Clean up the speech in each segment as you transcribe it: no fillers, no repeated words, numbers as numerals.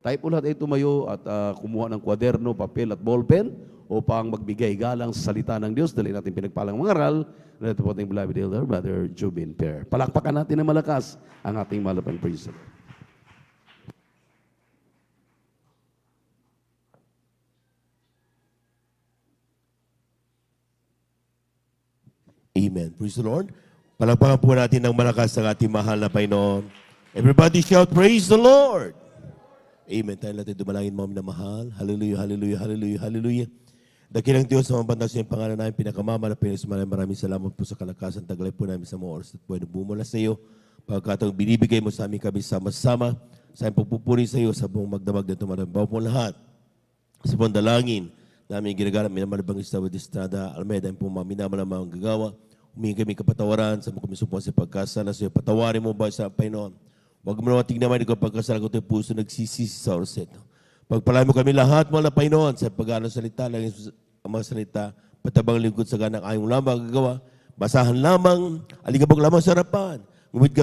Tayo po lahat ay tumayo at kumuha ng kwaderno, papel at ballpen upang magbigay galang sa salita ng Diyos. Dali natin pinagpalang mangaral na ito po ating beloved elder, Brother Jubin Per. Palakpakan natin na malakas ang ating malapang praise. Amen. Praise the Lord. Palakpakan po natin ng malakas ang ating mahal na Panginoon. Everybody shout, praise the Lord. Amen. Tayo natin dumalangin mo na mahal. Hallelujah, hallelujah, hallelujah, hallelujah. Dakilang Diyos, sa mga bantas niyo yung pangalan namin, pinakamama na pinasumalan. Maraming salamat po sa kalakasan. Taglay po namin sa mga oras at buhay na bumula sa iyo. Pagkatong binibigay mo sa amin kami sama-sama. Sa aming pagpupuri sa iyo sa buong magdamag na tumarabaw po lahat. Sa buong dalangin namin ginagalang minamalabang Gustavo de Estrada, Almeida, yung po mga minamalamang gagawa. Humingi kami kapatawaran sa mga kumisupuan sa pagkasala sa iyo. Patawarin mo ba sa Panginoon? Huwag mo naman tignan naman ikaw pagkasala ko ito puso nagsisisi sa oras ito. Pagpalain mo kami lahat mga na Panginoon sa pag-aaral salita, lang ang mga salita, patabang lingkod sa ganang ayong lamang gagawa, basahan lamang, aligabag lamang sa harapan. Ngunit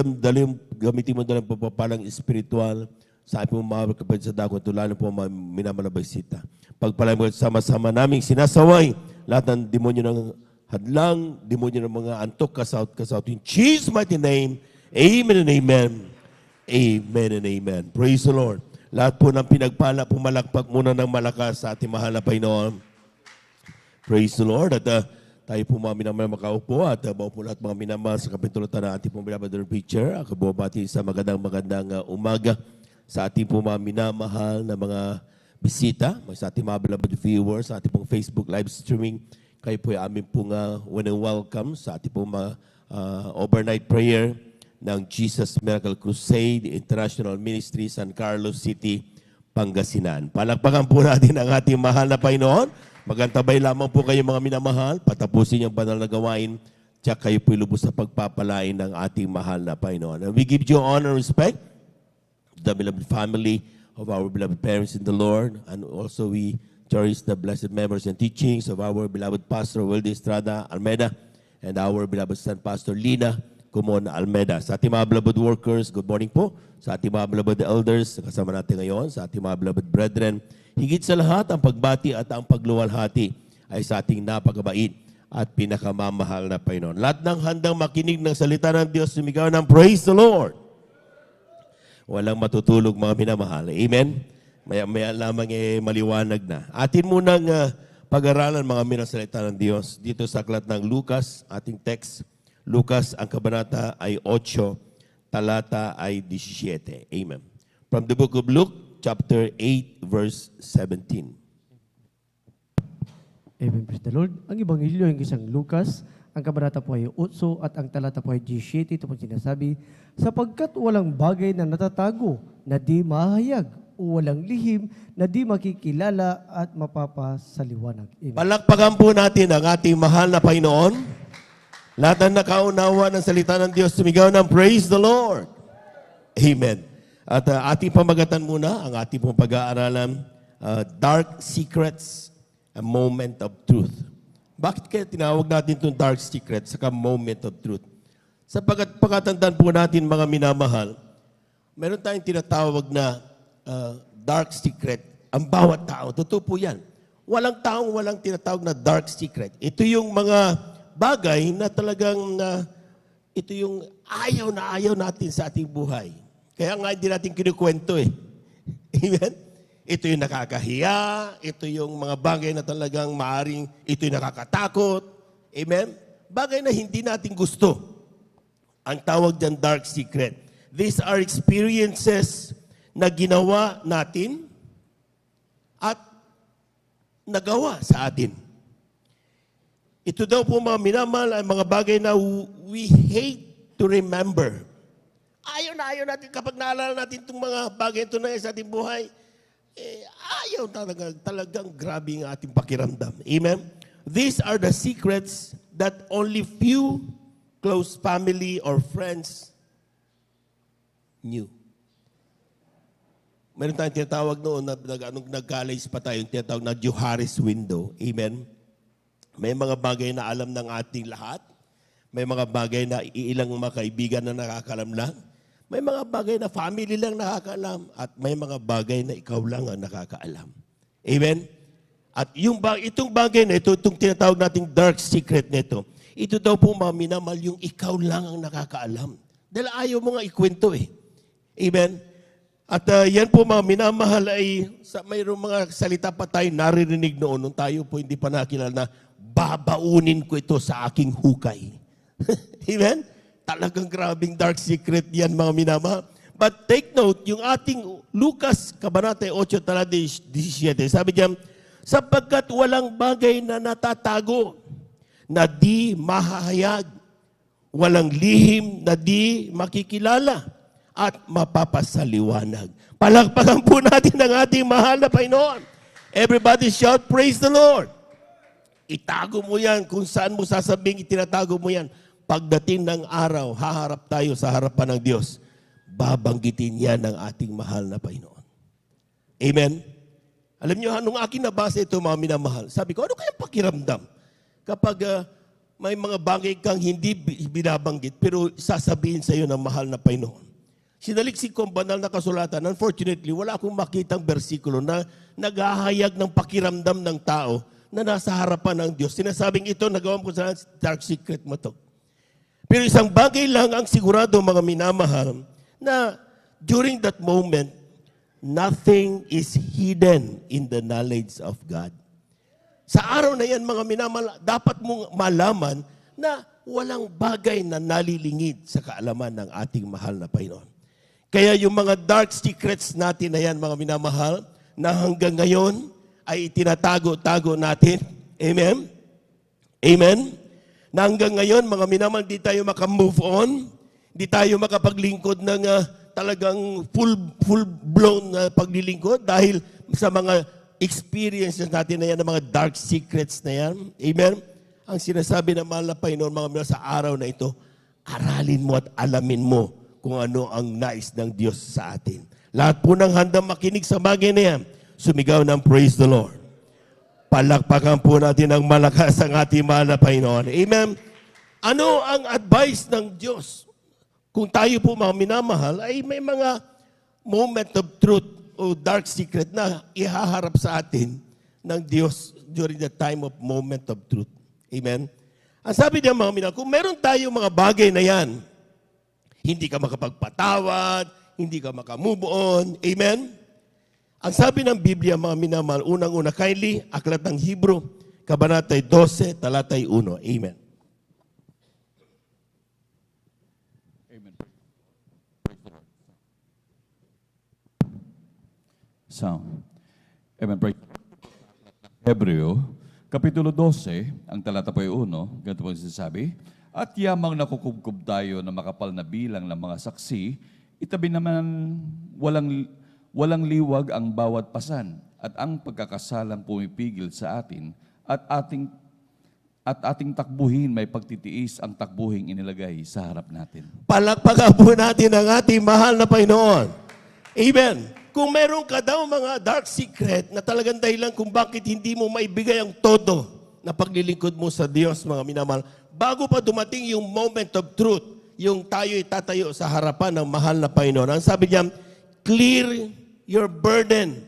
gamitin mo dalang papapalang espiritual sa ating mga kapatid sa dakot, tulad po mga minamalabay-sita. Pagpalain mo sama-sama naming sinasaway, lahat ng demonyo ng hadlang, demonyo ng mga antok, kasaut. In Jesus' mighty name, amen and amen. Amen and amen. Praise the Lord. Lahat po ng pinagpala, pumalakpak muna ng malakas sa ating mahal na Panginoon. Praise the Lord. At tayo po mga minamahal makaupo at mga po lahat mga minamahal sa kapitulatan ng ating pong minamahal preacher. Ako bumabati sa magandang umaga sa ating po mga minamahal na mga bisita, sa ating mga beloved viewers, sa ating pong Facebook live streaming. Kayo po ay amin pong welcome sa ating pong overnight prayer ng Jesus Miracle Crusade International Ministry, San Carlos City, Pangasinan. Palakpakan po natin ang ating mahal na Panginoon. Magantabay lamang po kayo mga minamahal, patapusin yung banal na gawain, tiyak kayo po lubos sa pagpapalain ng ating mahal na Panginoon. And we give you honor and respect to the beloved family of our beloved parents in the Lord, and also we cherish the blessed memories and teachings of our beloved Pastor Wilde Estrada Almeida and our beloved son Pastor Lina Kumon Almeida. Sa ating mga beloved workers, good morning po. Sa ating mga beloved elders, kasama natin ngayon, sa ating mga beloved brethren, higit sa lahat, ang pagbati at ang pagluwalhati ay sa ating napakabait at pinakamamahal na Panginoon. Lahat ng handang makinig ng salita ng Diyos, sumigaw ng praise the Lord. Walang matutulog mga minamahal. Amen? Maya lamang maliwanag na. Atin munang pag-aralan mga minasalita ng Diyos dito sa aklat ng Lucas, ating text. Lucas, ang kabanata ay 8, talata ay 17. Amen. From the book of Luke, chapter 8, verse 17. Amen, praise the Lord. Ang Ebanghelyo ng isang Lucas, ang kabanata po ay 8 at ang talata po ay 17. Ito po sinasabi, sapagkat walang bagay na natatago na di mahayag o walang lihim na di makikilala at mapapasaliwanag. Amen. Palakpakan po natin ang ating mahal na Panginoon. Lahat ng nakaunawa ng salita ng Diyos, sumigaw ng praise the Lord. Amen. At ating pamagatan muna ang ating pong pag-aaralan, Dark Secrets, a Moment of Truth. Bakit kaya tinawag natin itong Dark Secrets saka Moment of Truth? Sapagkat pagkatandaan po natin mga minamahal, meron tayong tinatawag na dark secret. Ang bawat tao, totoo po yan. Walang taong walang tinatawag na dark secret. Ito yung mga bagay na talagang ito yung ayaw natin sa ating buhay. Kaya nga hindi natin kinukwento eh. Amen? Ito yung nakakahiya, ito yung mga bagay na talagang maaring ito yung nakakatakot. Amen? Bagay na hindi natin gusto. Ang tawag dyan dark secret. These are experiences na ginawa natin at nagawa sa atin. Ito daw po mga minamahal ay mga bagay na we hate to remember. Ayaw natin kapag naalala natin itong mga bagay ito na sa ating buhay, ayaw talagang grabe ang ating pakiramdam. Amen? These are the secrets that only few close family or friends knew. Meron tayong tinatawag noon na nag-college pa tayo, yung tinatawag na Johari's window. Amen? May mga bagay na alam ng ating lahat. May mga bagay na iilang mga kaibigan na nakakalam lang. May mga bagay na family lang nakakaalam at may mga bagay na ikaw lang ang nakakaalam. Amen? At itong bagay na ito, itong tinatawag nating dark secret nito, ito daw po mga minamahal, yung ikaw lang ang nakakaalam. Dahil ayaw mo nga ikwento eh. Amen? At yan po mga minamahal ay mayroong mga salita pa tayo naririnig noon nung tayo po hindi pa nakilala na babaunin ko ito sa aking hukay. Amen? Talagang grabing dark secret yan mga minamahal. But take note, yung ating Lucas, Kabanata 8, talata 17, sabi diyan, sapagkat walang bagay na natatago na di mahahayag, walang lihim na di makikilala at mapapasaliwanag. Palakpakan po natin ang ating mahal na Panginoon. Everybody shout, praise the Lord. Itago mo yan kung saan mo sasabing itinatago mo yan. Pagdating ng araw, haharap tayo sa harapan ng Diyos. Babanggitin yan ng ating mahal na Panginoon. Amen? Alam niyo, nung akin nabasa ito, mga minamahal, sabi ko, ano kayang pakiramdam? Kapag may mga bagay kang hindi binabanggit, pero sasabihin sa iyo ng mahal na Panginoon. Sinaliksik ko ang banal na kasulatan. Unfortunately, wala akong makitang bersikulo na naghahayag ng pakiramdam ng tao na nasa harapan ng Diyos. Sinasabing ito, nagawa ko sa dark secret mo to. Pero isang bagay lang ang sigurado mga minamahal na during that moment, nothing is hidden in the knowledge of God. Sa araw na yan mga minamahal, dapat mong malaman na walang bagay na nalilingid sa kaalaman ng ating mahal na Panginoon. Kaya yung mga dark secrets natin na yan mga minamahal, na hanggang ngayon ay itinatago-tago natin. Amen? Amen? Na hanggang ngayon, mga minamahal, di tayo makamove on, di tayo makapaglingkod ng talagang full-blown paglilingkod dahil sa mga experiences natin na yan, ng mga dark secrets na yan. Amen? Ang sinasabi ng mahal na Panginoon, mga minamahal, sa araw na ito, aralin mo at alamin mo kung ano ang nais ng Diyos sa atin. Lahat po ng handang makinig sa bagay na yan, sumigaw ng praise the Lord. Palakpakan po natin ng malakas ang ating mahal na Panginoon. Amen? Ano ang advice ng Diyos? Kung tayo po mga minamahal, ay may mga moment of truth o dark secret na ihaharap sa atin ng Diyos during the time of moment of truth. Amen? Ang sabi niya mga minamahal, kung meron tayo mga bagay na yan, hindi ka makapagpatawad, hindi ka makamove on. Amen? Ang sabi ng Biblia, mga minamahal, unang-una, kindly, Aklat ng Hebro, Kabanata 12, talata 1. Amen. Amen. So, amen. Hebreo, Kapitulo 12, ang talata po 1, ganito po sinasabi, at yamang nakukubkub tayo na makapal na bilang ng mga saksi, itabi naman walang liwag ang bawat pasan at ang pagkakasalang pumipigil sa atin at ating takbuhin may pagtitiis ang takbuhing inilagay sa harap natin. Palakpakan po natin ang ating mahal na Panginoon. Amen. Kung meron ka daw mga dark secret na talagang dahilan kung bakit hindi mo maibigay ang todo na paglilingkod mo sa Diyos, mga minamahal, bago pa dumating yung moment of truth, yung tayo'y tatayo sa harapan ng mahal na Panginoon. Ang sabi niya, clear your burden.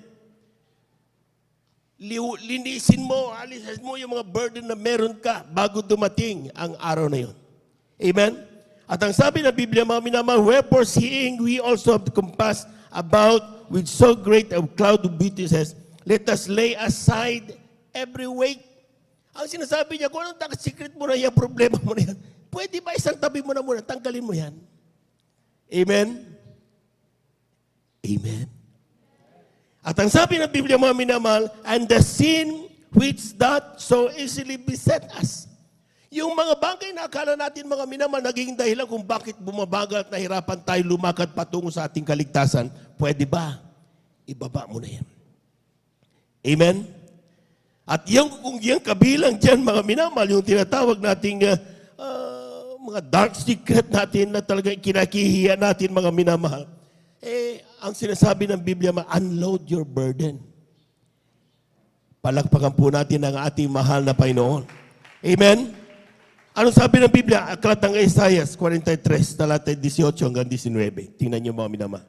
Linisin mo, alisin mo yung mga burden na meron ka bago dumating ang araw na yun. Amen? At ang sabi ng Biblia, mga minamahal, wherefore seeing we also have compassed about with so great a cloud of witnesses, let us lay aside every weight. Ang sinasabi niya, kung anong secret mo na yan, problema mo na yan, pwede ba isang tabi mo na muna, tanggalin mo yan? Amen? Amen? At ang sabi ng Biblia, mga minamahal, and the sin which that so easily beset us. Yung mga bagay na akala natin, mga minamahal, naging dahilan kung bakit bumabagal at nahirapan tayo lumakad patungo sa ating kaligtasan, pwede ba? Ibaba mo na yan. Amen? At kung yung kabilang dyan, mga minamahal, yung tinatawag nating mga dark secret natin na talagang kinakihiya natin, mga minamahal, ang sinasabi ng Biblia, unload your burden. Palakpakan po natin ang ating mahal na Panginoon. Amen? Anong sabi ng Biblia? Aklat ng Isaiah 43, talata 18 hanggang 19. Tingnan niyo mga minamahal.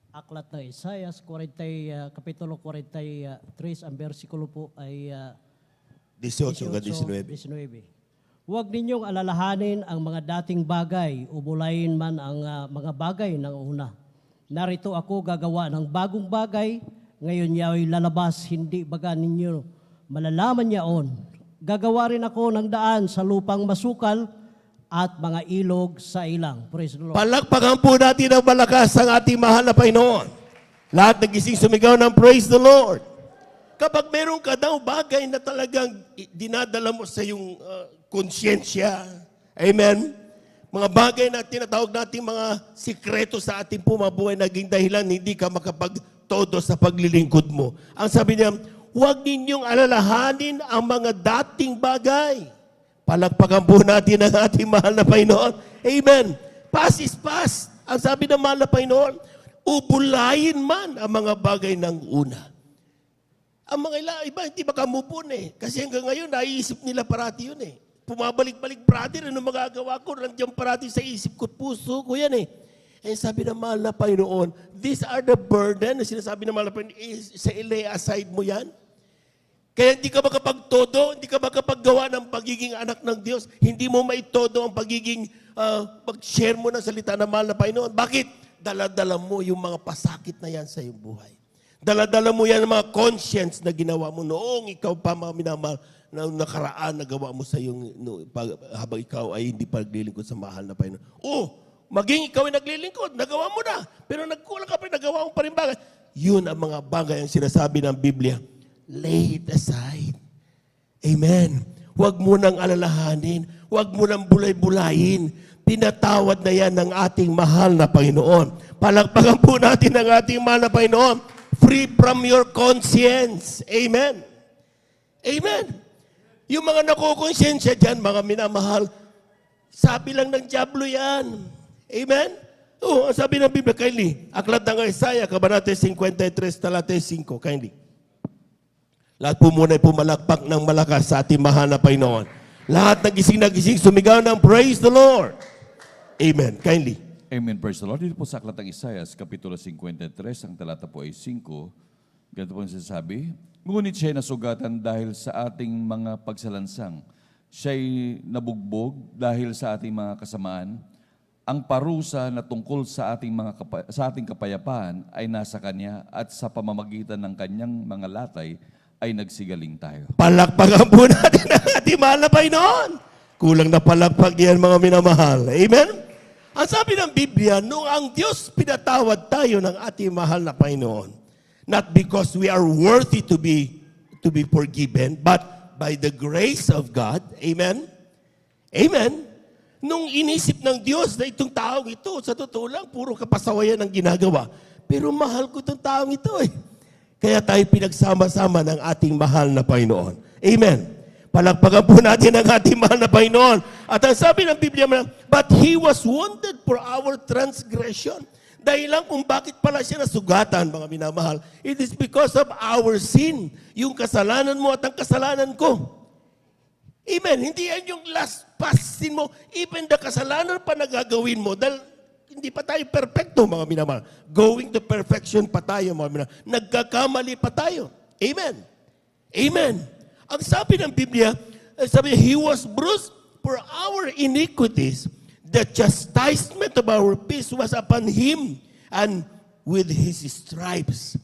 Aklat na Isaiah, Kapitulo 43, ang versikulo po ay 18 hanggang 19. 19. Huwag ninyong alalahanin ang mga dating bagay, ubulayin man ang mga bagay ng una. Narito ako gagawa ng bagong bagay, ngayon yao'y lalabas, hindi baga ninyo malalaman yaon. Gagawa rin ako ng daan sa lupang masukal at mga ilog sa ilang. Praise the Lord. Palakpakan po natin ang malakas ang ating mahal na Panginoon. Lahat nagising sumigaw ng praise the Lord. Kapag meron ka daw bagay na talagang dinadala mo sa iyong konsyensya, amen, mga bagay na tinatawag natin mga sikreto sa ating pumabuhay, naging dahilan hindi ka makapagtodo sa paglilingkod mo. Ang sabi niya, huwag ninyong alalahanin ang mga dating bagay. Palakpakan po natin ang ating mahal na Panginoon. Amen. Past is past. Ang sabi ng mahal na Panginoon, ubulayin man ang mga bagay ng una. Ang mga iba, hindi makamupon eh. Kasi hanggang ngayon, naiisip nila parati yun eh. Pumabalik-balik, brother, ano magagawa ko? Nandiyan parati sa isip ko, puso ko yan eh. Eh sabi ng mahal na Panginoon, these are the burden na sinasabi ng mahal na Panginoon, sa lay aside mo yan. Kaya hindi ka makapagtodo, hindi ka makapaggawa ng pagiging anak ng Diyos, hindi mo maitodo ang pagiging pag-share mo ng salita ng mahal na Panginoon. Bakit? Dala-dala mo yung mga pasakit na yan sa iyong buhay. Dala-dala mo yan ang mga conscience na ginawa mo noong ikaw pa mga minamahal na nakaraan na gawa mo sa iyong habang ikaw ay hindi pa naglilingkod sa mahal na Panginoon. Maging ikaw ay naglilingkod, nagawa mo na, pero nagkulang ka pa, nagawa mo pa rin bagay. Yun ang mga bagay ang sinasabi ng Biblia. Lay it aside. Amen. Huwag mo nang alalahanin. Huwag mo nang bulay-bulayin. Pinatawad na yan ng ating mahal na Panginoon. Palakpakan po natin ang ating mahal na Panginoon. Free from your conscience. Amen. Amen. Yung mga nakukonsensya dyan, mga minamahal, sabi lang ng diablo yan. Amen? Ang sabi ng Biblia, kindly, aklat ng Isaiah, Kabanata 53, talata 5, kindly. Lahat po muna ay pumalakpak ng malakas sa ating mahal na Panginoon. Lahat nagising, sumigaw ng praise the Lord. Amen. Kindly. Amen, praise the Lord. Dito po sa aklat ng Isaiah, Kapitulo 53, ang talata po ay 5. Ganito po ang sinasabi, ngunit siya'y nasugatan dahil sa ating mga pagsalansang. Siya'y nabugbog dahil sa ating mga kasamaan. Ang parusa na tungkol sa ating kapayapaan ay nasa Kanya at sa pamamagitan ng Kanyang mga latay ay nagsigaling tayo. Palakpakan po natin ang ating mahal na Panginoon. Kulang na palakpak yan mga minamahal. Amen? Ang sabi ng Biblia, nung ang Diyos pinatawad tayo ng ating mahal na Panginoon, not because we are worthy to be forgiven, but by the grace of God. Amen? Amen? Nung inisip ng Diyos na itong taong ito, sa totoo lang, puro kapasawayan ang ginagawa. Pero mahal ko itong taong ito eh. Kaya tayo pinagsama-sama ng ating mahal na Panginoon. Amen. Palakpakan po natin ang ating mahal na Panginoon. At ang sabi ng Biblia, but He was wounded for our transgression. Dahil lang kung bakit pala siya nasugatan, mga minamahal, it is because of our sin. Yung kasalanan mo at ang kasalanan ko. Amen. Hindi yan yung last past sin mo. Even the kasalanan pa nagagawin mo. Dahil hindi pa tayo perfecto, mga minamahal. Going to perfection pa tayo, mga minamahal. Nagkakamali pa tayo. Amen. Amen. Ang sabi ng Biblia, sabi, He was bruised for our iniquities. The chastisement of our peace was upon Him. And with His stripes,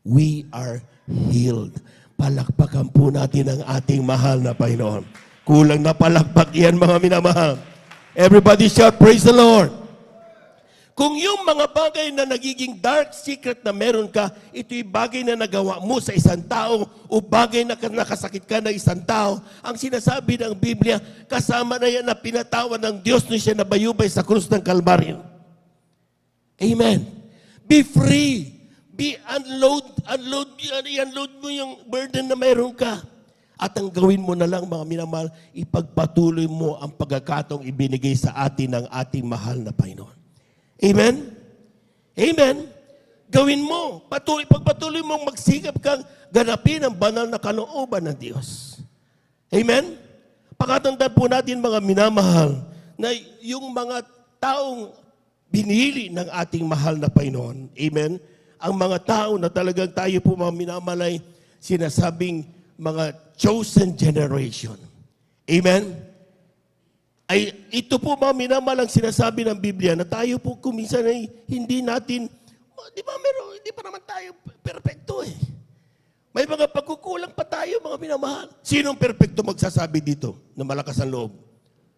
we are healed. Palakpakan po natin ang ating mahal na Panginoon. Kulang na palakpak yan, mga minamahal. Everybody shout, praise the Lord. Kung yung mga bagay na nagiging dark secret na meron ka, ito'y bagay na nagawa mo sa isang tao o bagay na nakasakit ka ng isang tao, ang sinasabi ng Biblia, kasama na yan na pinatawad ng Diyos nung siya nabayubay sa krus ng Kalbaryo. Amen. Be free. Unload mo yung burden na meron ka. At ang gawin mo na lang, mga minamahal, ipagpatuloy mo ang pagkakataong ibinigay sa atin ng ating mahal na Panginoon. Amen? Amen? Gawin mo. Pagpatuloy mong magsikap kang ganapin ang banal na kalooban ng Diyos. Amen? Pakatandaan po natin mga minamahal na yung mga taong binili ng ating mahal na Panginoon. Amen? Ang mga tao na talagang tayo po mga minamalay, sinasabing mga chosen generation. Amen? Ay, ito po mga minamalang sinasabi ng Biblia na tayo po kuminsan ay hindi natin, di ba hindi pa naman tayo perfecto eh. May mga pagkukulang pa tayo mga minamahal. Sinong perfecto magsasabi dito na malakas ang loob?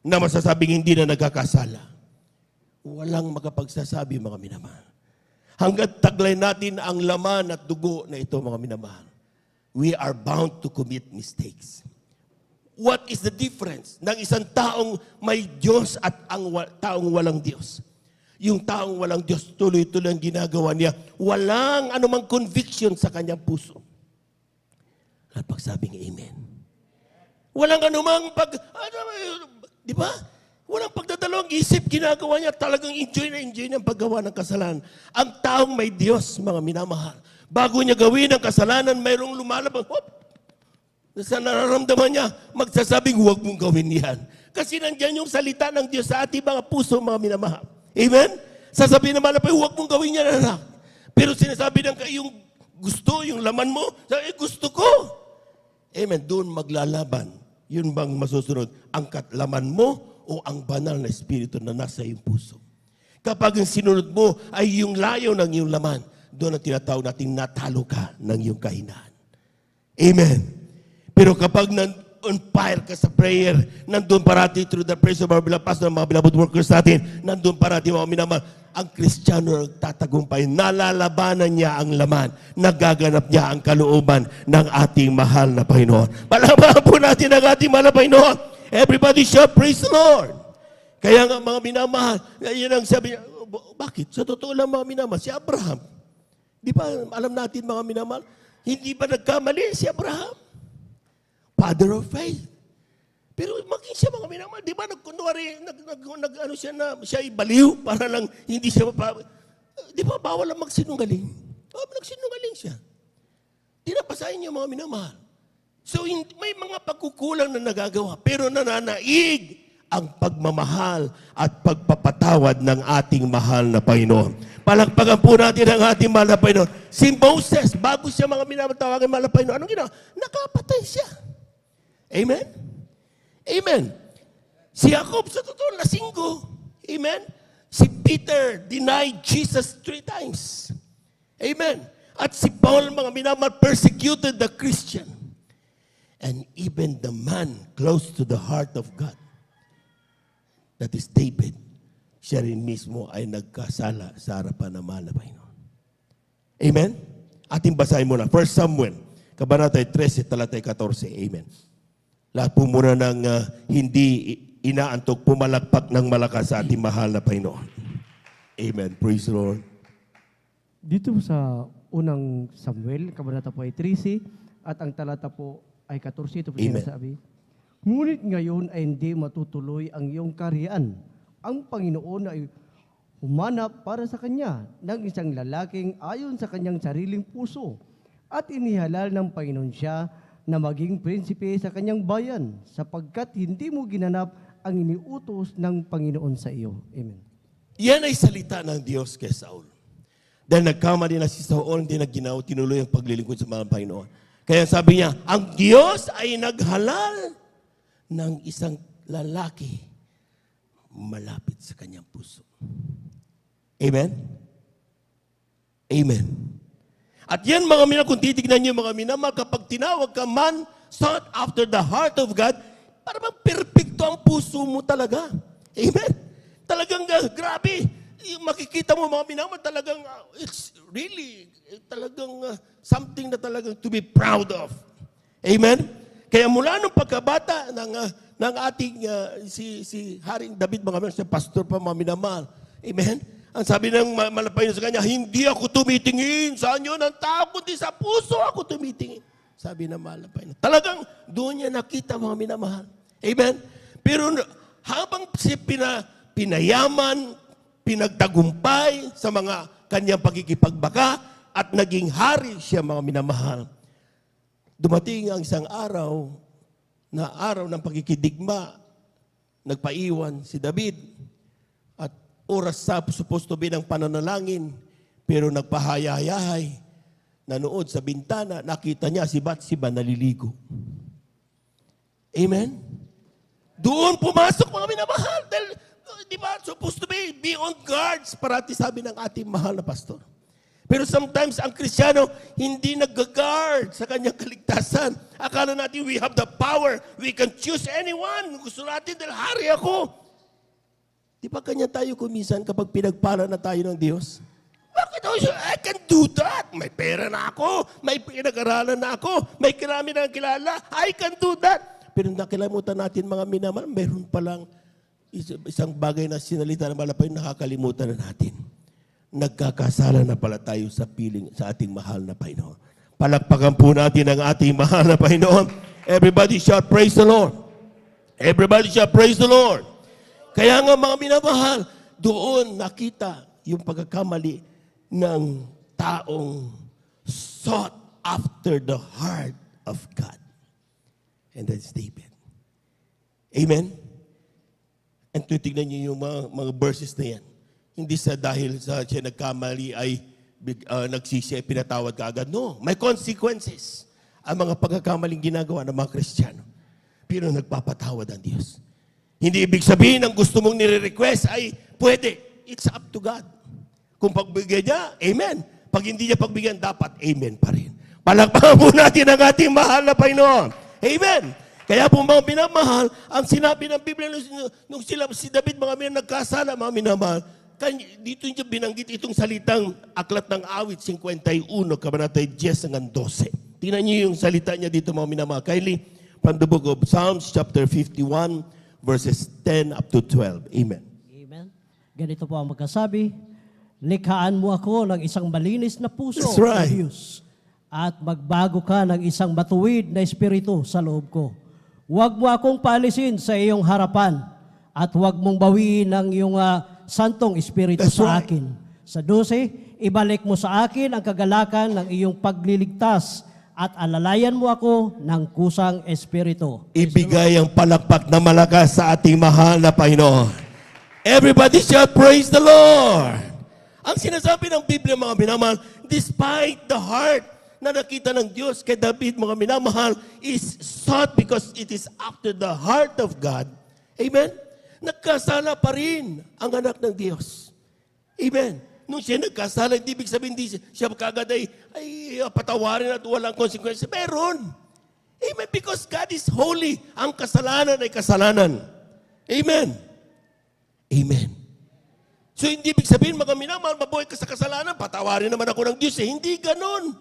Na masasabing hindi na nagkakasala? Walang makapagsasabi mga minamahal. Hanggat taglay natin ang laman at dugo na ito mga minamahal, we are bound to commit mistakes. What is the difference ng isang taong may Diyos at ang taong walang Diyos? Yung taong walang Diyos, tuloy-tuloy ang ginagawa niya. Walang anumang conviction sa kanyang puso. At pagsabing amen. Walang anumang di ba? Walang pagdadalawang isip, ginagawa niya. Talagang enjoy niya ang paggawa ng kasalanan. Ang taong may Diyos, mga minamahal, bago niya gawin ang kasalanan, mayroong lumalabas. Sa nararamdaman niya, magsasabing, huwag mong gawin yan. Kasi nandyan yung salita ng Diyos sa ating mga puso, mga minamahal. Amen? Sasabihin naman na pa, huwag mong gawin yan, anak. Pero sinasabi ng yung gusto, yung laman mo, sabi, gusto ko. Amen? Doon maglalaban. Yun bang masusunod? Ang katlaman mo o ang banal na espiritu na nasa iyong puso? Kapag ang sinunod mo ay yung layo ng iyong laman, doon ang tinatawag natin natalo ka ng iyong kahinaan. Amen? Pero kapag on fire ka sa prayer, nandun parati through the praise of our beloved pastor, mga beloved workers natin, nandun parati mga minamahal, ang Kristiyano nagtatagumpay, nalalabanan niya ang laman, nagaganap niya ang kalooban ng ating mahal na Panginoon. Palabanan po natin ang ating mahal na Panginoon. Everybody shout, praise the Lord. Kaya nga mga minamahal, yun ang sabi niya, bakit? Sa totoo lang mga minamahal, si Abraham. Di ba alam natin mga minamahal, hindi ba nagkamali si Abraham? Father of faith. Pero maging siya mga minamahal, di ba nagkunwari, ano siya na, siya ay baliw para lang hindi siya di ba bawal ang magsinungaling? Nagsinungaling siya. Tinapasahin niya mga minamahal. So may mga pagkukulang na nagagawa, pero nananaig ang pagmamahal at pagpapatawad ng ating mahal na Panginoon. Palakpakan po natin ang ating mahal na Panginoon. Si Moses, bago siya mga minamahal tawagin mahal na Panginoon, anong ginawa? Nakapatay siya. Amen? Amen. Si Jacob, sa totoo, lasinggo. Amen? Si Peter denied Jesus 3 times. Amen? At si Paul, mga minamahal, persecuted the Christian. And even the man close to the heart of God, that is David, siya rin mismo ay nagkasala sa harapan ng mahal na Panginoon. Amen? Ating basahin muna. 1 Samuel, Kabanata 13, talatay 14. Amen. Lahat po muna ng hindi inaantok, pumalakpak ng malakas sa ating mahal na Panginoon. Amen. Praise the Lord. Dito sa unang Samuel, kabanata po ay 13, at ang talata po ay 14, ito po Amen. sinasabi. Ngunit ngayon ay hindi matutuloy ang iyong karyaan. Ang Panginoon ay humanap para sa kanya ng isang lalaking ayon sa kanyang sariling puso, at inihalal ng Panginoon siya na maging prinsipe sa kanyang bayan, sapagkat hindi mo ginanap ang iniutos ng Panginoon sa iyo. Amen. Yan ay salita ng Diyos kay Saul. Dahil nagkamali na si Saul, hindi na ginawa, tinuloy ang paglilingkod sa mga Panginoon. Kaya sabi niya, ang Diyos ay naghalal ng isang lalaki malapit sa kanyang puso. Amen? Amen. At yan mga minamahal, kung titignan niyo mga minamahal, kapag tinawag ka man, sought after the heart of God, para bang perfecto ang puso mo talaga. Amen? Talagang grabe. Yung makikita mo mga minamahal, talagang it's really talagang something na talagang to be proud of. Amen? Kaya mula nung pagkabata ng ating si Haring David, mga minamahal, siya pastor pa mga minamahal. Amen? Ang sabi ng malapay sa kanya, hindi ako tumitingin sa anyo ng tao, kundi sa puso ako tumitingin. Sabi ng malapay. Talagang doon niya nakita mga minamahal. Amen? Pero habang si pinayaman, pinagtagumpay sa mga kanyang pagkikipagbaka, at naging hari siya mga minamahal, Dumating ang isang araw na araw ng pagkikidigma, nagpaiwan si David at oras sa supposed to be ng pananalangin, pero nagpahayahay, nanood sa bintana, nakita niya si Bathsheba naliligo. Amen? Doon pumasok mga minamahal. Dahil, di ba, supposed to be on guards, parati sabi ng ating mahal na pastor. Pero sometimes ang Kristiyano hindi nag-guard sa kanyang kaligtasan. Akala natin we have the power, we can choose anyone. Gusto natin dahil hari ako. Di ba kanya tayo kumisan kapag pinagpala na tayo ng Diyos? Bakit ako siya? I can do that. May pera na ako, may pinag-aralan na ako, may kirami na kilala. I can do that. Pero nakalimutan natin mga minamahal, meron palang isang bagay na sinalita na malapay, nakakalimutan na natin. Nagkakasala na pala tayo sa piling sa ating mahal na Panginoon. Palakpakan po natin ang ating mahal na Panginoon. Everybody shout, praise the Lord. Everybody shout, praise the Lord. Kaya nga mga minamahal, doon nakita yung pagkakamali ng taong sought after the heart of God. And that's David. Amen? And titignan niyo yung mga verses na yan. Hindi sa dahil sa siya nagkamali ay nagsisi ay pinatawad ka agad. No, may consequences ang mga pagkakamaling ginagawa ng mga Kristiyano. Pero nagpapatawad ang Diyos. Hindi ibig sabihin ang gusto mong nire-request ay pwede. It's up to God. Kung pagbigay niya, amen. Pag hindi niya pagbigyan, dapat amen pa rin. Palakpakan po natin ang ating mahal na Panginoon. Amen. Kaya po mga minamahal, ang sinabi ng Biblia nung sila, si David, mga nagkasala, mga minamahal, dito niya binanggit itong salitang Aklat ng Awit 51, kabanata 10 hanggang 12. Tingnan niyo yung salita niya dito mga minamahal. Kindly, from the book of Psalms chapter 51, verses 10 up to 12. Amen. Amen. Ganito po ang magkasabi, likhaan mo ako ng isang malinis na puso, That's right. O Diyos, at magbago ka ng isang matuwid na espiritu sa loob ko. Huwag mo akong paalisin sa iyong harapan at huwag mong bawiin ang iyong santong espiritu That's sa right. akin. Sa 12, ibalik mo sa akin ang kagalakan ng iyong pagliligtas at alalayan mo ako ng kusang espiritu. Ibigay ang palakpak na malakas sa ating mahal na Panginoon. Everybody shout, praise the Lord. Ang sinasabi ng Biblia, mga minamahal, despite the heart na nakita ng Diyos kay David, mga minamahal, is sought because it is after the heart of God. Amen? Nagkasala pa rin ang anak ng Diyos. Amen? Nung siya nagkasala, hindi ibig sabihin, hindi siya kagad ay patawarin at walang konsekwensya. Meron. Amen? Because God is holy. Ang kasalanan ay kasalanan. Amen? Amen. So hindi ibig sabihin, mga minamahal, mabuhay ka sa kasalanan, patawarin naman ako ng Diyos. Hindi ganon.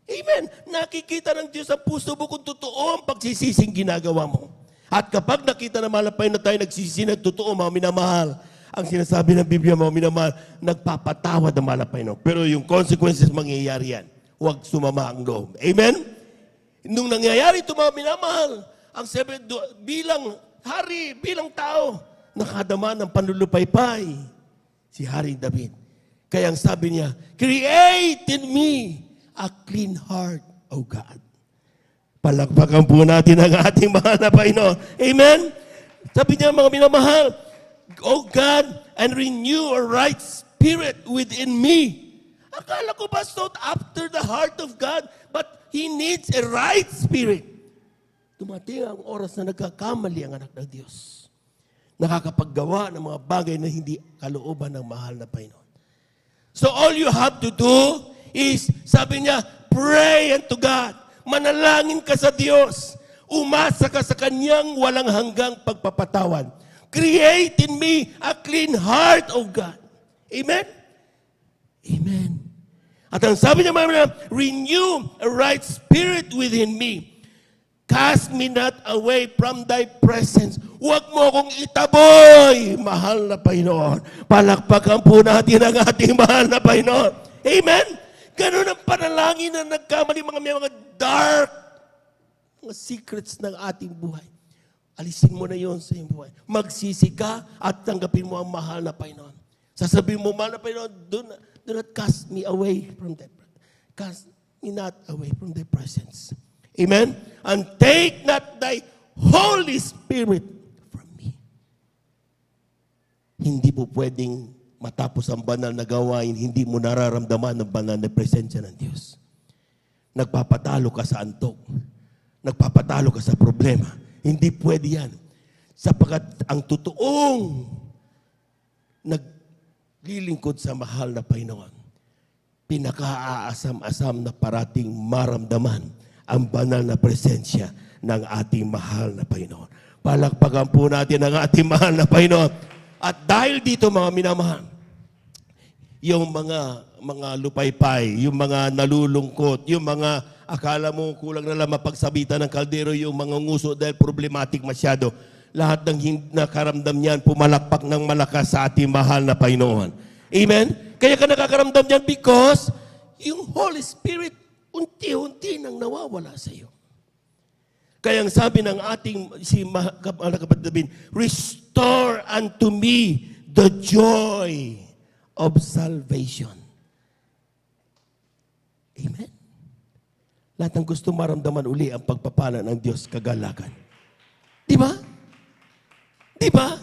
Amen. Nakikita ng Diyos ang puso mo kung totoo ang pagsisising ginagawa mo. At kapag nakita na malapay na tayo nagsisi na totoo, mga minamahal, ang sinasabi ng Biblia, mga minamahal, nagpapatawad ang malapay no. Pero yung consequences, mangyayari yan. Huwag sumama ang loob. Amen? Nung nangyayari ito, mga minamahal, ang sabi, bilang hari, bilang tao, nakadama ng panlulupaypay si Haring David. Kaya ang sabi niya, create in me a clean heart, O God. Palakpakan po natin ang ating mahal na Panginoon. Amen? Sabi niya, mga minamahal, O God, and renew a right spirit within me. Akala ko ba sought after the heart of God, but He needs a right spirit. Dumating ang oras na nagkakamali ang anak ng Diyos. Nakakapaggawa ng mga bagay na hindi kalooban ng mahal na Panginoon. So all you have to do is, sabi niya, pray unto God. Manalangin ka sa Diyos. Umasa ka sa Kanyang walang hanggang pagpapatawad. Create in me a clean heart, O God. Amen? Amen. At ang sabi niya, renew a right spirit within me. Cast me not away from thy presence. Huwag mo akong itaboy, mahal na Panginoon. Palakpakan po natin ang ating mahal na Panginoon. Amen? Ganun ang panalangin na nagkamali mga dark, mga secrets ng ating buhay. Alisin mo na yon sa iyong buhay. Magsisi ka at tanggapin mo ang mahal na Panginoon. Sasabihin mo, mahal na Panginoon, do not cast me away from thy presence. Cast me not away from thy presence. Amen? And take not thy Holy Spirit from me. Hindi po pwedeng matapos ang banal na gawain, hindi mo nararamdaman ang banal na presensya ng Diyos. Nagpapatalo ka sa antok. Nagpapatalo ka sa problema. Hindi pwede yan. Sapagkat ang totoong naglilingkod sa mahal na Panginoon, pinaka-aasam-asam na parating maramdaman ang banal na presensya ng ating mahal na Panginoon. Palakpakan po natin ang ating mahal na Panginoon. At dahil dito mga minamahal, yung mga lupaypay, yung mga nalulungkot, yung mga akala mo kulang na lang mapagsabitan ng kaldero, yung mga nguso dahil problematic masyado. Lahat ng nakaramdam niyan, pumalakpak ng malakas sa ating mahal na Panginoon. Amen? Kaya ka nakakaramdam niyan because yung Holy Spirit unti-unti nang nawawala sa iyo. Kaya ang sabi ng ating kapatid David, restore unto me the joy of salvation. Amen? Lahat ng gusto maramdaman uli ang pagpapala ng Diyos kagalakan. Di ba? Di ba?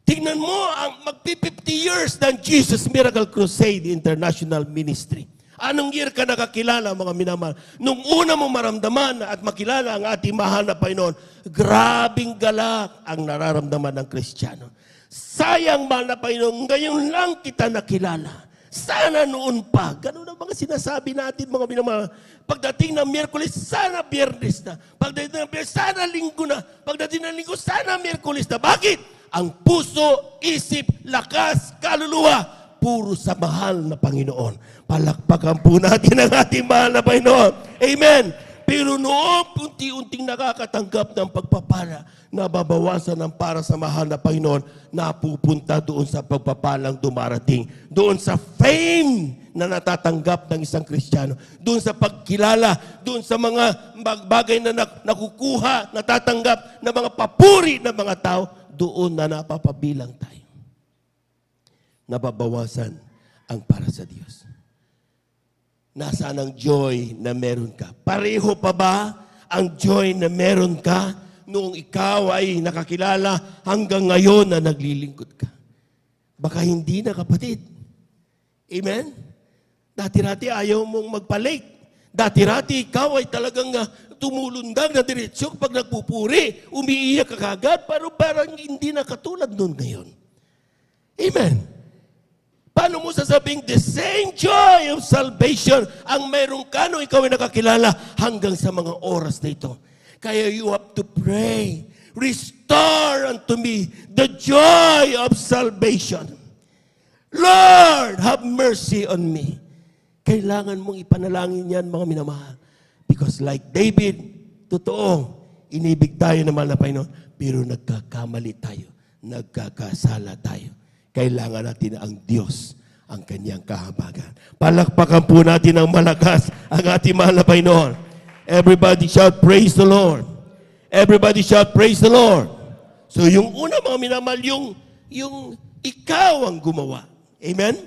Tingnan mo ang magpi-50 years ng Jesus Miracle Crusade International Ministry. Anong year ka nakakilala, mga minamahal? Nung una mo maramdaman at makilala ang ating mahal na Panginoon, grabing galak ang nararamdaman ng Kristiyano. Sayang, mahal na Panginoon, ngayon lang kita nakilala. Sana noon pa. Ganun ang mga sinasabi natin, mga minamahal. Pagdating ng Miyerkules, sana Biyernes na. Pagdating ng Biyernes, sana Linggo na. Pagdating ng Linggo, sana Miyerkules na. Bakit? Ang puso, isip, lakas, kaluluwa, puro sa mahal na Panginoon. Palakpakan po natin ang ating mahal na Panginoon. Amen. Pero noong unti-unting nakakatanggap ng pagpapala, nababawasan ng para sa mahal na Panginoon, napupunta doon sa pagpapalang dumarating. Doon sa fame na natatanggap ng isang Kristiyano. Doon sa pagkilala, doon sa mga bagay na nakukuha, natatanggap ng mga papuri ng mga tao, doon na napapabilang tayo. Nababawasan ang para sa Diyos. Nasaan ang joy na meron ka? Pareho pa ba ang joy na meron ka noong ikaw ay nakakilala hanggang ngayon na naglilingkod ka? Baka hindi na, kapatid. Amen? Dati-rati ayaw mong magpalate. Dati-rati ikaw ay talagang tumulundag na diretsyo pag nagpupuri. Umiiyak ka kagad, pero parang hindi na katulad noon ngayon. Amen? Paano mo sasabing the same joy of salvation ang meron ka nung ikaw ay nakakilala hanggang sa mga oras na ito? Kaya you have to pray. Restore unto me the joy of salvation. Lord, have mercy on me. Kailangan mong ipanalangin yan, mga minamahal. Because like David, totoo, inibig tayo ng mahal na Panginoon, pero nagkakamali tayo, nagkakasala tayo. Kailangan natin ang Diyos, ang kanyang kahabagan. Palakpakan po natin ang malakas ang ating mahal na Panginoon. Everybody shout, praise the Lord. Everybody shout, praise the Lord. So yung una, mga minamahal, yung ikaw ang gumawa. Amen?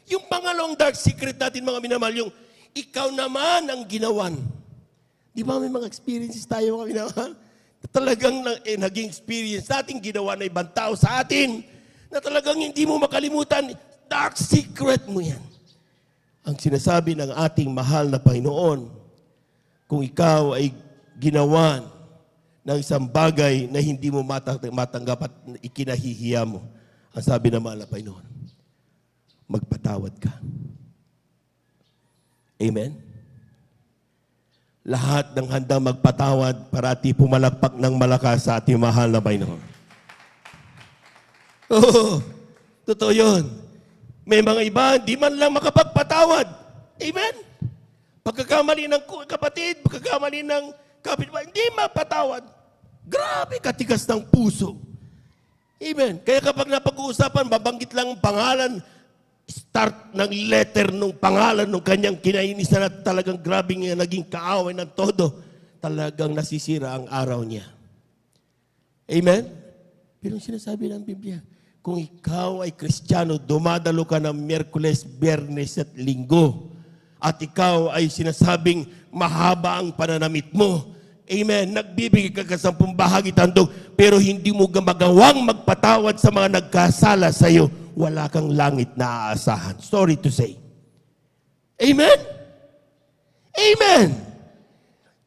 Yung pangalawang dark secret natin, mga minamahal, yung ikaw naman ang ginawan. Di ba may mga experiences tayo, mga minamahal? Talagang naging experience natin, ginawa na ibang tao sa atin, na talagang hindi mo makalimutan, dark secret mo yan. Ang sinasabi ng ating mahal na Panginoon, kung ikaw ay ginawan ng isang bagay na hindi mo matanggap at ikinahihiya mo, ang sabi ng mahal na Panginoon, magpatawad ka. Amen? Lahat ng handang magpatawad, parati pumalakpak ng malakas sa ating mahal na Panginoon. Oo, totoo yun. May mga iba, di man lang makapagpatawad. Amen? Pagkakamali ng kapatid, pagkakamali ng kapitbahay, hindi mapatawad. Grabe katigas ng puso. Amen? Kaya kapag napag-uusapan, babanggit lang ang pangalan, start ng letter ng pangalan ng kanyang kinainisan at talagang grabing naging kaaway ng todo, talagang nasisira ang araw niya. Amen? Pero sinasabi ng Biblia, kung ikaw ay Kristiyano, dumadalo ka ng Miyerkules, Biyernes at Linggo, at ikaw ay sinasabing mahaba ang pananamit mo. Amen. Nagbibigay ka sa 10 bahagi tandog, pero hindi mo magawang magpatawad sa mga nagkasala sa iyo. Wala kang langit na aasahan. Sorry to say. Amen? Amen.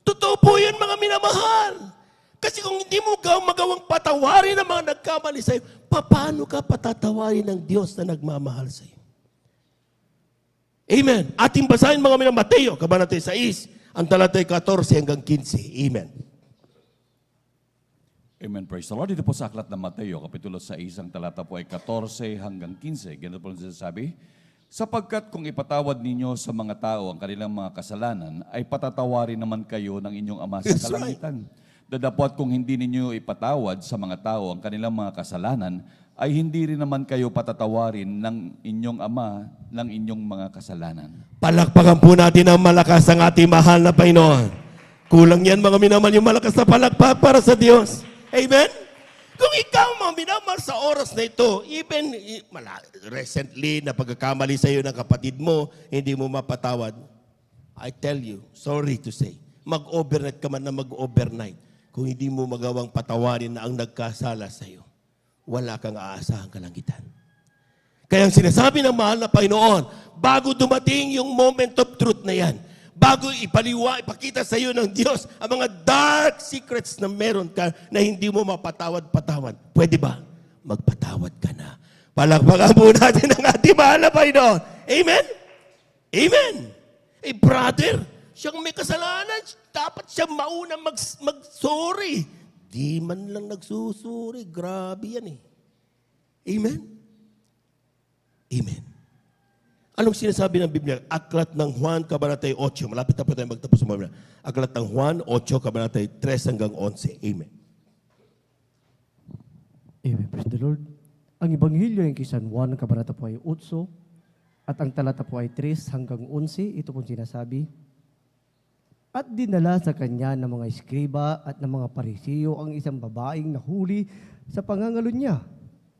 Totoo po yan, mga minamahal. Kasi kung hindi mo magawang patawarin ang mga nagkamali sa iyo, paano ka patatawarin ng Diyos na nagmamahal sa iyo? Amen. Ating basahin mga minamahal, Mateo, kabanata 6, ang talatay 14 hanggang 15. Amen. Amen. Praise the Lord. Dito po sa aklat ng Mateo, Kapitulo 6, ang talata po ay 14 hanggang 15. Ganito po sinasabi, sapagkat kung ipatawad ninyo sa mga tao ang kanilang mga kasalanan, ay patatawarin naman kayo ng inyong Ama sa That's kalangitan. Dadapot kung hindi ninyo ipatawad sa mga tao ang kanilang mga kasalanan, ay hindi rin naman kayo patatawarin ng inyong Ama ng inyong mga kasalanan. Palakpakan po natin ang malakas ang ating mahal na Panginoon. Kulang yan mga minamahal, yung malakas na palakpak para sa Diyos. Amen? Kung ikaw mga minamahal sa oras na ito, even recently na pagkakamali sa iyo ng kapatid mo, hindi mo mapatawad, I tell you, sorry to say, mag-overnight ka man na mag-overnight. Kung hindi mo magawang patawarin na ang nagkasala sa iyo, wala kang aasahang kalangitan. Kaya ang sinasabi ng mahal na Panginoon, bago dumating yung moment of truth na yan, bago ipakita sa iyo ng Diyos ang mga dark secrets na meron ka na hindi mo mapatawad-patawad, pwede ba? Magpatawad ka na. Palakpakan po natin ang ating mahal na Panginoon. Amen? Amen. Brother, siyang may kasalanan, dapat siya mauna mag-sorry. Di man lang nagsusuri. Grabe yan eh. Amen? Amen. Anong sinasabi ng Biblia? Aklat ng Juan, Kabanatay 8. Malapit na po tayo magtapos sa Biblia. Aklat ng Juan, 8, Kabanatay 3 hanggang 11. Amen. Amen. Praise the Lord. Ang Ebanghelyo ay kay San Juan, ang kabanata po ay 8, at ang talata po ay 3 hanggang 11. Ito pong sinasabi, at dinala sa kanya ng mga eskriba at ng mga parisiyo ang isang babaeng nahuli sa pangangalo niya.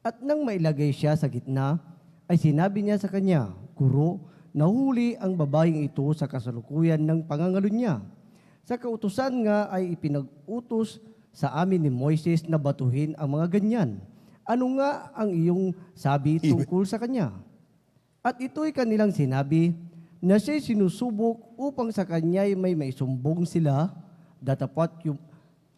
At nang mailagay siya sa gitna, ay sinabi niya sa kanya, Guro, nahuli ang babaeng ito sa kasalukuyan ng pangangalo niya. Sa kautusan nga ay ipinag-utos sa amin ni Moises na batuhin ang mga ganyan. Ano nga ang iyong sabi tungkol sa kanya? At ito'y kanilang sinabi, na siya'y sinusubok upang sa kanya'y may maisumbong sila, datapat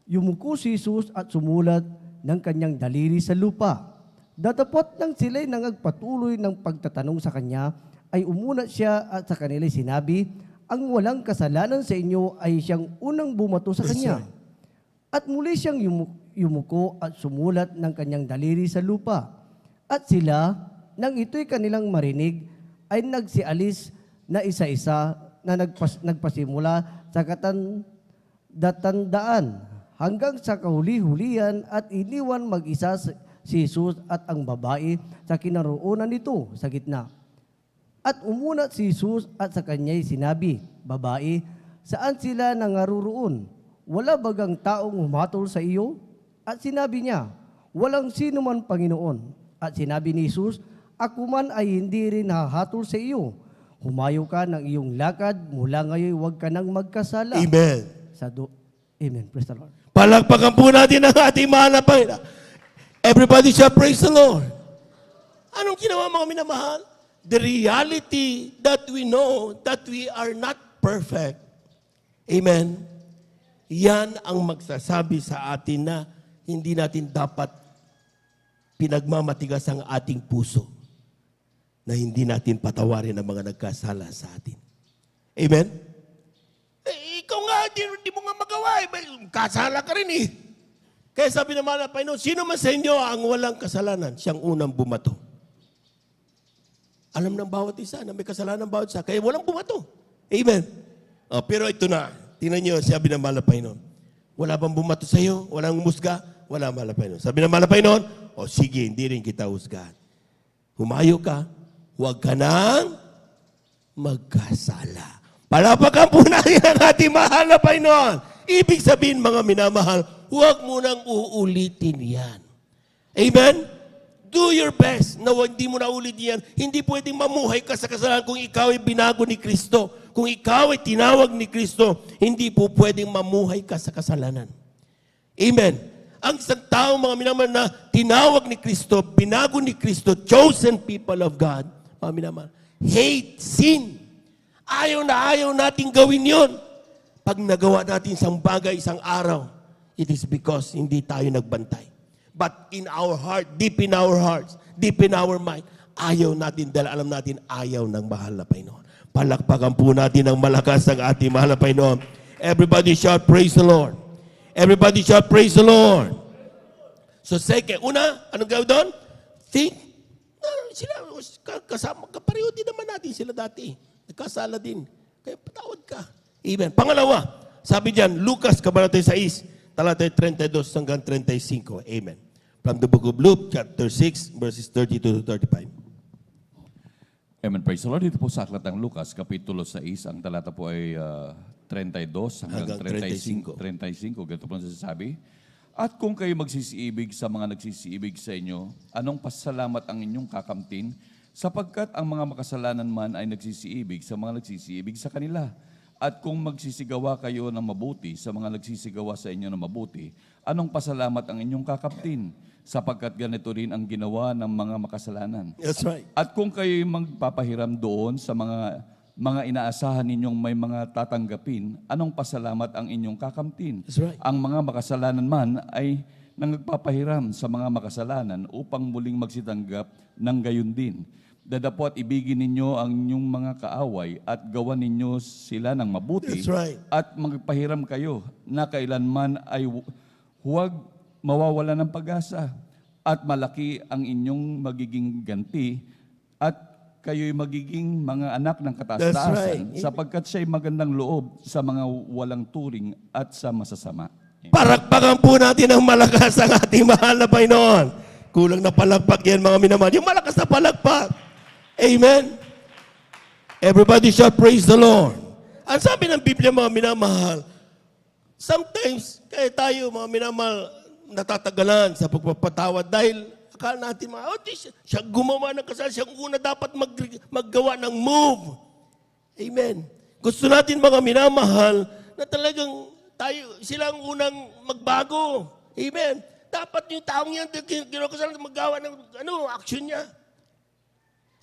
yumuko si Jesus at sumulat ng kanyang daliri sa lupa. Datapat nang sila'y nangagpatuloy ng pagtatanong sa kanya, ay umunat siya at sa kanila'y sinabi, ang walang kasalanan sa inyo ay siyang unang bumato sa kanya. At muli siyang yumuko at sumulat ng kanyang daliri sa lupa. At sila, nang ito'y kanilang marinig, ay nagsialis na isa-isa na nagpasimula sa datandaan hanggang sa kahuli-hulihan at iniwan mag-isa si Jesus at ang babae sa kinaroonan nito sa gitna. At umunat si Jesus at sa kanya'y sinabi, Babae, saan sila nangaruroon? Wala bagang taong humatol sa iyo? At sinabi niya, Walang sino man, Panginoon. At sinabi ni Jesus, Ako man ay hindi rin hahatol sa iyo. Humayo ka ng iyong lakad, mula ngayon huwag ka nang magkasala. Amen. Amen. Praise the Lord. Palakpakan po natin ang ating mahal na Panginoon. Everybody shall praise the Lord. Anong ginawa mga minamahal? The reality that we know that we are not perfect. Amen. Yan ang magsasabi sa atin na hindi natin dapat pinagmamatigas ang ating puso na hindi natin patawarin ang mga nagkasala sa atin. Amen? Ikaw nga, di mo nga magawa. Kasala ka rin eh. Kaya sabi naman na Panginoon, sino man sa inyo ang walang kasalanan, siyang unang bumato. Alam ng bawat isa na may kasalanan ng bawat isa, kaya walang bumato. Amen? Pero ito na, tingnan niyo, sabi ng mahal na Panginoon, wala bang bumato sa iyo? Walang umusga? Wala, mahal na Panginoon. Sabi ng mahal na Panginoon, sige, hindi rin kita husgahan. Humayo ka, huwag ka nang magkasala. Palapakan po natin ang ating mahal na Panginoon. Ibig sabihin, mga minamahal, huwag mo nang uulitin yan. Amen? Do your best na hindi mo na ulit yan. Hindi pwedeng mamuhay ka sa kasalanan kung ikaw ay binago ni Kristo. Kung ikaw ay tinawag ni Kristo, hindi po pwedeng mamuhay ka sa kasalanan. Amen. Ang isang tao, mga minamahal, na tinawag ni Kristo, binago ni Kristo, chosen people of God, mga minamahal, hate sin. Ayaw na ayaw natin gawin yon. Pag nagawa natin isang bagay, isang araw, it is because hindi tayo nagbantay. But in our heart, deep in our hearts, deep in our mind, ayaw natin dahil alam natin ayaw ng mahal na Panginoon. Palakpakan po natin ng malakas ang ating mahal na Panginoon. Everybody shout, praise the Lord. Everybody shout, praise the Lord. So second, una, anong gawin doon? Think. Sila, kasama, kapareho din naman natin sila dati. Nagkasala din. Kaya patawad ka. Amen. Pangalawa, sabi diyan, Lucas, kabanata 6, talata 32 hanggang 35. Amen. From the book of Luke, chapter 6, verses 32 to 35. Amen. Praise the Lord. Dito po sa aklat ng Lucas, Kapitulo 6, ang talata po ay 32 hanggang 35. Ganito po nasasabi. At kung kayo magsisiibig sa mga nagsisiibig sa inyo, anong pasalamat ang inyong kakamtin? Sapagkat ang mga makasalanan man ay nagsisiibig sa mga nagsisiibig sa kanila. At kung magsisigawa kayo ng mabuti sa mga nagsisigawa sa inyo ng mabuti, anong pasalamat ang inyong kakamtin? Sapagkat ganito rin ang ginawa ng mga makasalanan. That's right. At kung kayo magpapahiram doon sa mga inaasahan ninyong may mga tatanggapin, anong pasalamat ang inyong kakamtin? That's right. Ang mga makasalanan man ay nagpapahiram sa mga makasalanan upang muling magsitanggap ng gayon din. Dadapot ibigin ninyo ang inyong mga kaaway at gawan ninyo sila ng mabuti. That's right. At magpahiram kayo na kailanman ay huwag mawawala ng pag-asa at malaki ang inyong magiging ganti at kayo'y magiging mga anak ng That's kataas-taasan right. sapagkat siya'y magandang loob sa mga walang turing at sa masasama. Parakpakan po natin ang malakas ang ating mahal na Panginoon. Kulang na palakpak yan, mga minamahal. Yung malakas na palakpak. Amen. Everybody shout, praise the Lord. Ang sabi ng Biblia, mga minamahal, sometimes, kaya tayo, mga minamahal, natatagalan sa pagpapatawad dahil akala natin, siya gumawa ng kasal, siya una dapat maggawa ng move. Amen. Gusto natin, mga minamahal, na talagang sila ang unang magbago. Amen. Dapat yung taong yan, kinakasal, maggawa ng action niya.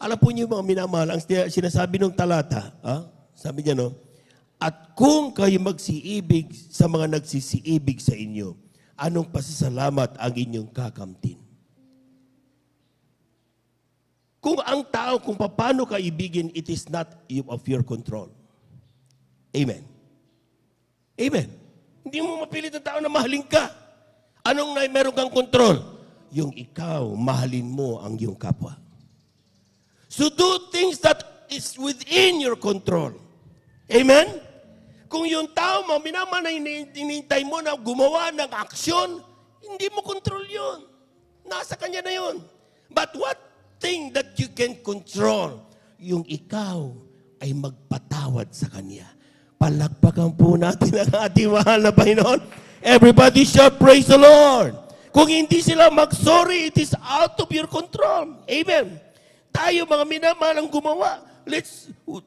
Alam po niyo mga minamahal, ang sinasabi ng talata, sabi niya, no? At kung kayo magsiibig sa mga nagsisiibig sa inyo, anong pasasalamat ang inyong kakamtin? Kung ang tao, kung paano ka ibigin, it is not of your control. Amen. Amen. Hindi mo mapilit ang tao na mahalin ka. Anong meron kang control? Yung ikaw, mahalin mo ang iyong kapwa. So do things that is within your control. Amen? Kung yung tao mo, minaman na hinihintay mo na gumawa ng aksyon, hindi mo control yun. Nasa kanya na yun. But what thing that you can control? Yung ikaw ay magpatawad sa kanya. Palakpakan po natin ang ating mahal na Panginoon. Everybody shout, praise the Lord. Kung hindi sila mag-sorry, it is out of your control. Amen. Tayo mga minamahal ang gumawa.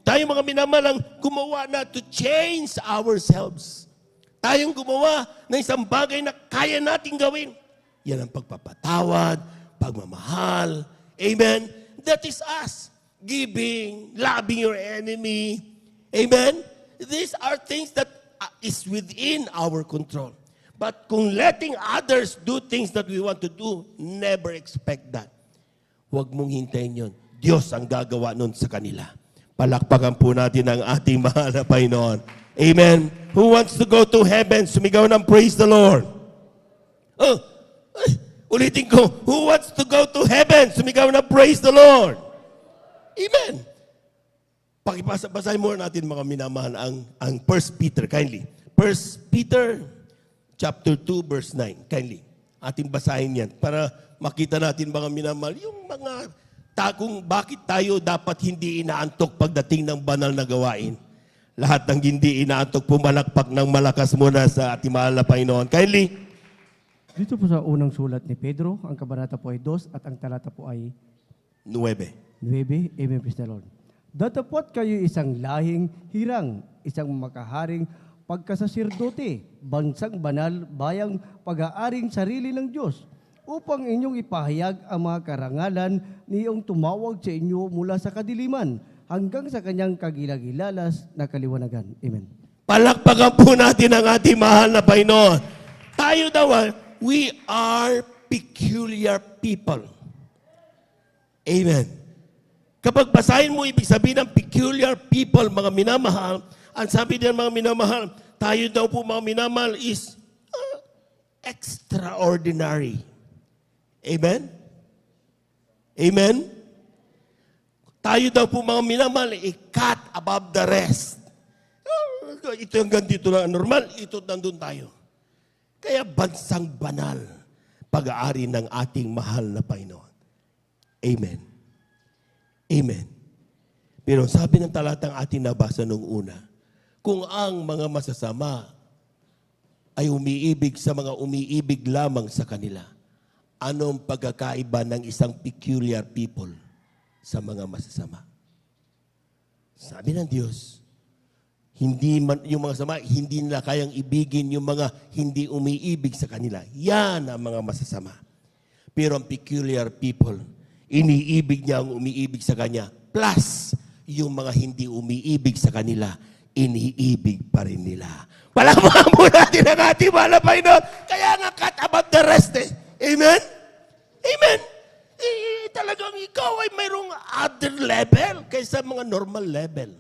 Tayo mga minamahal ang gumawa na to change ourselves. Tayong gumawa ng isang bagay na kaya nating gawin. Yan ang pagpapatawad, pagmamahal. Amen? That is us. Giving, loving your enemy. Amen? These are things that is within our control. But kung letting others do things that we want to do, never expect that. Huwag mong hintayin yun. Diyos ang gagawa nun sa kanila. Palakpakan po natin ang ating mahal na Panginoon. Amen. Who wants to go to heaven? Sumigaw ng praise the Lord. Ulitin ko. Who wants to go to heaven? Sumigaw ng praise the Lord. Amen. Pakipasa-basahin muna natin mga minamahal ang 1 Peter, kindly. 1 Peter chapter 2 verse 9, kindly. Ating basahin yan para makita natin mga minamahal yung mga kung bakit tayo dapat hindi inaantok pagdating ng banal na gawain. Lahat ng hindi inaantok, pumalakpak ng malakas muna sa ating mahal na Panginoon. Kindly. Dito po sa unang sulat ni Pedro, ang kabanata po ay 2 at ang talata po ay 9. 9. Amen, praise the Lord. Datapwat kayo isang lahing hirang, isang makaharing pagkasasirdote, bansang banal, bayang pag-aaring sarili ng Diyos, upang inyong ipahayag ang mga karangalan niyong tumawag sa inyo mula sa kadiliman hanggang sa kanyang kagilagilalas na kaliwanagan. Amen. Palakpakan po natin ang ating mahal na Panginoon. Tayo daw, we are peculiar people. Amen. Kapag basahin mo, ibig sabihin ng peculiar people, mga minamahal, ang sabi din mga minamahal, tayo daw po mga minamahal is extraordinary. Amen? Amen? Tayo daw po mga minamahal, cut above the rest. Ito yung ganito lang normal, ito nandun tayo. Kaya bansang banal, pag-aari ng ating mahal na Panginoon. Amen. Amen. Pero sabi ng talatang ating nabasa nung una, kung ang mga masasama ay umiibig sa mga umiibig lamang sa kanila, anong pagkakaiba ng isang peculiar people sa mga masasama? Sabi ng Diyos, hindi man, yung mga sama, hindi nila kayang ibigin yung mga hindi umiibig sa kanila. Yan ang mga masasama. Pero ang peculiar people, iniibig niya ang umiibig sa kanya. Plus, yung mga hindi umiibig sa kanila, iniibig pa rin nila. Palamahan mo natin ang ating mahal na Panginoon. Kaya nga cut above the rest eh. Amen? Amen? Talagang ikaw ay mayroong other level kaysa mga normal level.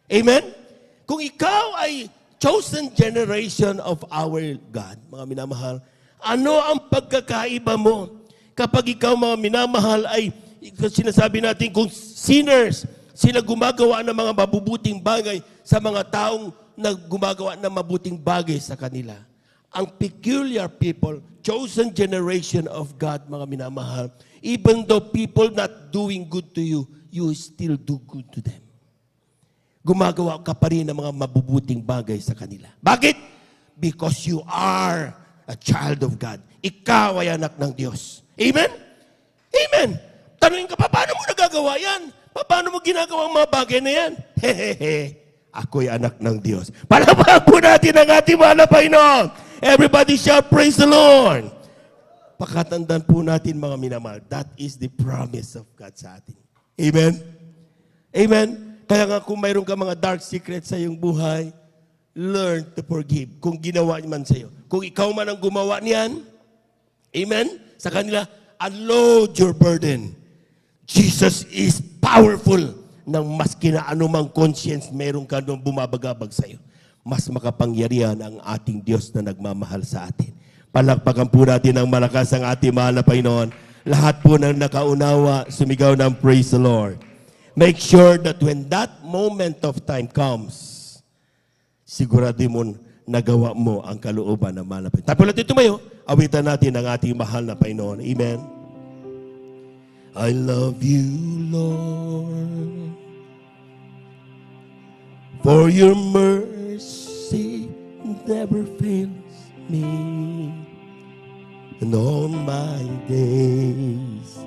Amen? Kung ikaw ay chosen generation of our God, mga minamahal, ano ang pagkakaiba mo? Kapag ikaw, mga minamahal, ay sinasabi natin kung sinners, sila gumagawa ng mga mabubuting bagay sa mga taong na gumagawa ng mabuting bagay sa kanila. Ang peculiar people, chosen generation of God, mga minamahal, even though people not doing good to you, you still do good to them. Gumagawa ka pa rin ng mga mabubuting bagay sa kanila. Bakit? Because you are a child of God. Ikaw ay anak ng Diyos. Amen? Amen. Tanungin ka pa, paano mo nagagawa yan? Paano mo ginagawa ang mga bagay na yan? Hehehe. Ako'y anak ng Diyos. Palabang po natin ang ating mahal na Panginoon. Everybody shout, praise the Lord. Pakatandaan po natin, mga minamahal, that is the promise of God sa atin. Amen? Amen? Kaya nga kung mayroon ka mga dark secrets sa iyong buhay, learn to forgive. Kung ginawa man sa iyo. Kung ikaw man ang gumawa niyan, amen, sa kanila, unload your burden. Jesus is powerful ng maski na anumang conscience meron ka nung bumabagabag sa iyo. Mas makapangyarihan ang ating Diyos na nagmamahal sa atin. Palakpakan po natin ang malakas ang ating mahal na Panginoon. Lahat po ng nakaunawa, sumigaw ng praise the Lord. Make sure that when that moment of time comes, sigurado mo nagawa mo ang kalooban ng mahal na Panginoon. Tapos natin tumayo, awitan natin ang ating mahal na Panginoon. Amen. I love you, Lord, for your mercy never fails me. And all my days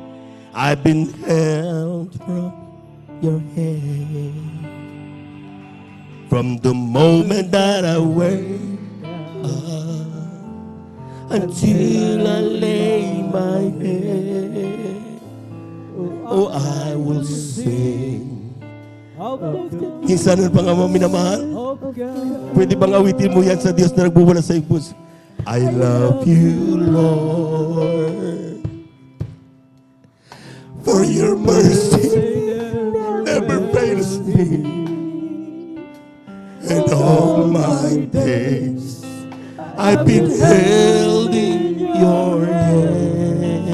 I've been held from your hand. From the moment that I wake up until I lay my head, oh, I will sing. Minsan pa nga mga minamahal, pwede bang awitin mo yan sa Diyos na nagbubula sa iyong puso? I love you, Lord, for your mercy never fails me. And all my days I've been held in your hands.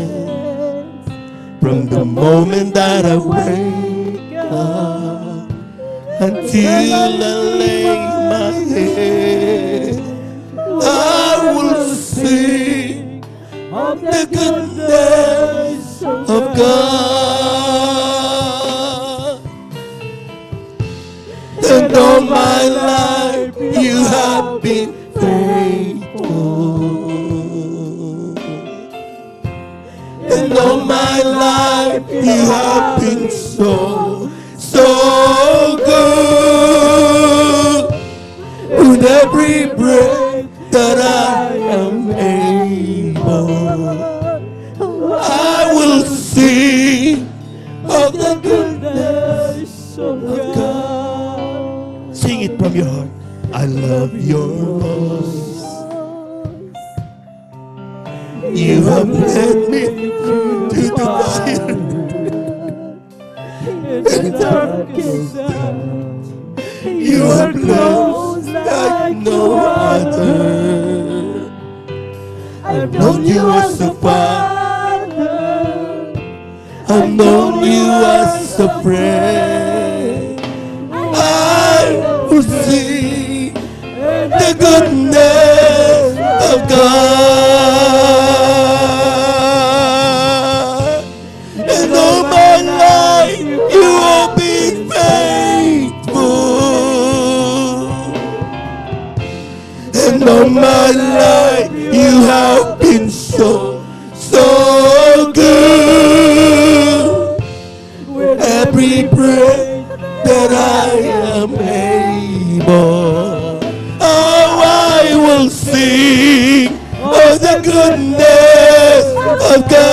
From the moment that I wake up until I lay my head, I will sing of the goodness of God. And all my life you have been faithful. And all my life you have been so it from your heart. I love your voice. You have led me to the fire. In the darkest hour, You are close like no other. I've known you as a father. I've known you as a friend. I will sing the goodness of God. And all my life you have been faithful. And all my life you have been so, so good. With every breath that I am able, oh, I will sing of the goodness of God.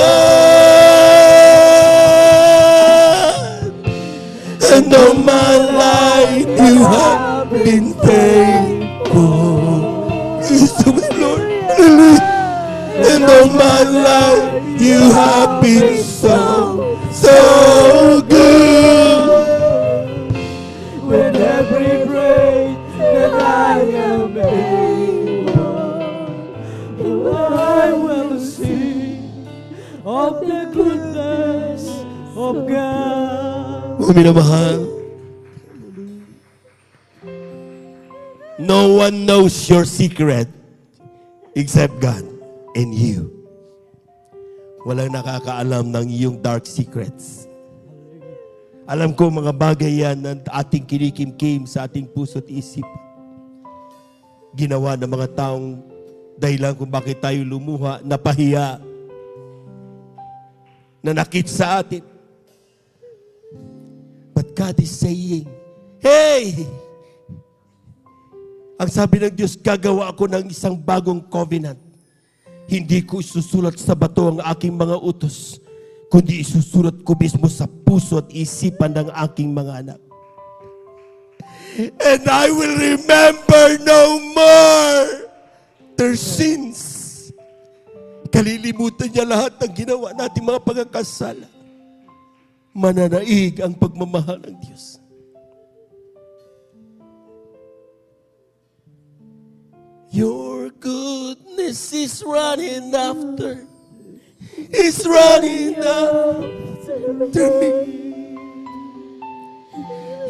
And all my life you have been faithful. Praise to the Lord. Hallelujah. And all my life you have been so, so good. with every breath that I am able, I will sing of the goodness of God. Mga minamahal, no one knows your secret except God and you. Walang nakakaalam ng iyong dark secrets. Alam ko mga bagay yan na ating kinikimkim sa ating puso't isip. Ginawa ng mga taong dahilan kung bakit tayo lumuha, napahiya, nanakit sa atin. But God is saying, hey! Ang sabi ng Diyos, gagawa ako ng isang bagong covenant. Hindi ko isusulat sa bato ang aking mga utos, kundi isusulat ko mismo sa puso at isipan ng aking mga anak. And I will remember no more their sins. Kalilimutan niya lahat ng ginawa nating mga pagkakasala. Mananaig ang pagmamahal ng Diyos. Your goodness is running after. It's running after me.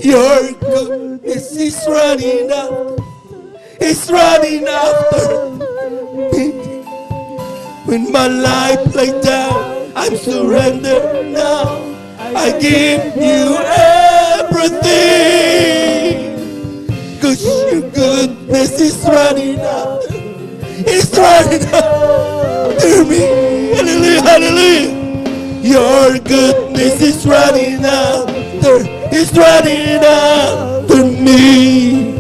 Your goodness is running after. It's running after me. When my life laid down, I'm surrendered now. I give you everything. Cause your goodness is running after. It's running after me. Hallelujah, hallelujah. Your goodness is running after. It's running after me.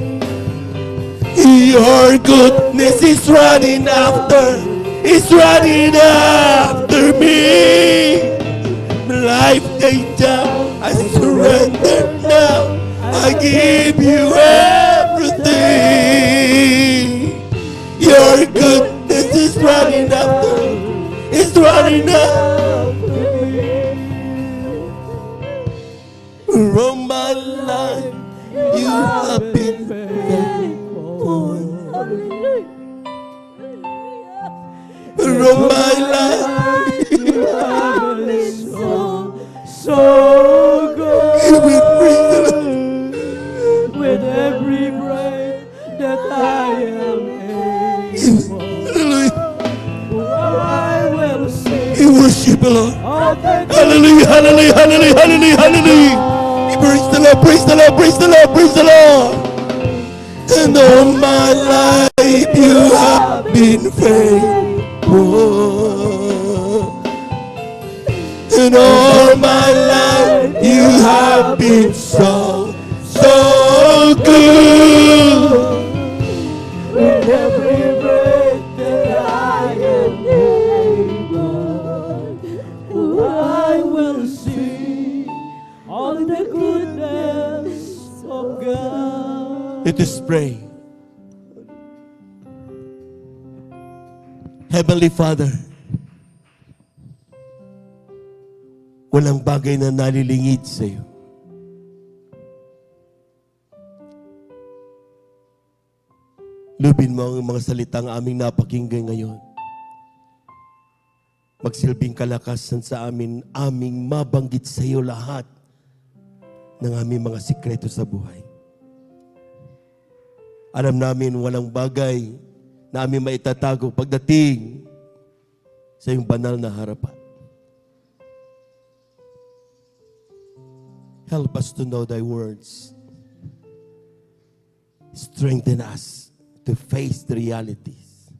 Your goodness is running after. It's running after me. Life laid down, I surrender now. I give you everything. Your goodness is running after. It's running after me. All my life, you have been faithful. All my life, you have been so good. With every breath that I am able, I will sing We worship the Lord. of the Hallelujah, hallelujah, hallelujah, hallelujah, hallelujah. Praise the Lord, praise the Lord, praise the Lord, praise the Lord. And all my life you have been faithful. And all my life you have been so, so good. with every breath that I am able, I will sing of the goodness of God. Let us pray. Heavenly Father, walang bagay na nalilingid sa iyo. Lubin mo ang mga salitang aming napakinggan ngayon. Magsilbing kalakasan sa amin, aming mabanggit sa iyo lahat ng aming mga sikreto sa buhay. Alam namin walang bagay na aming maitatago pagdating sa iyong banal na harapan. Help us to know thy words. Strengthen us to face the realities.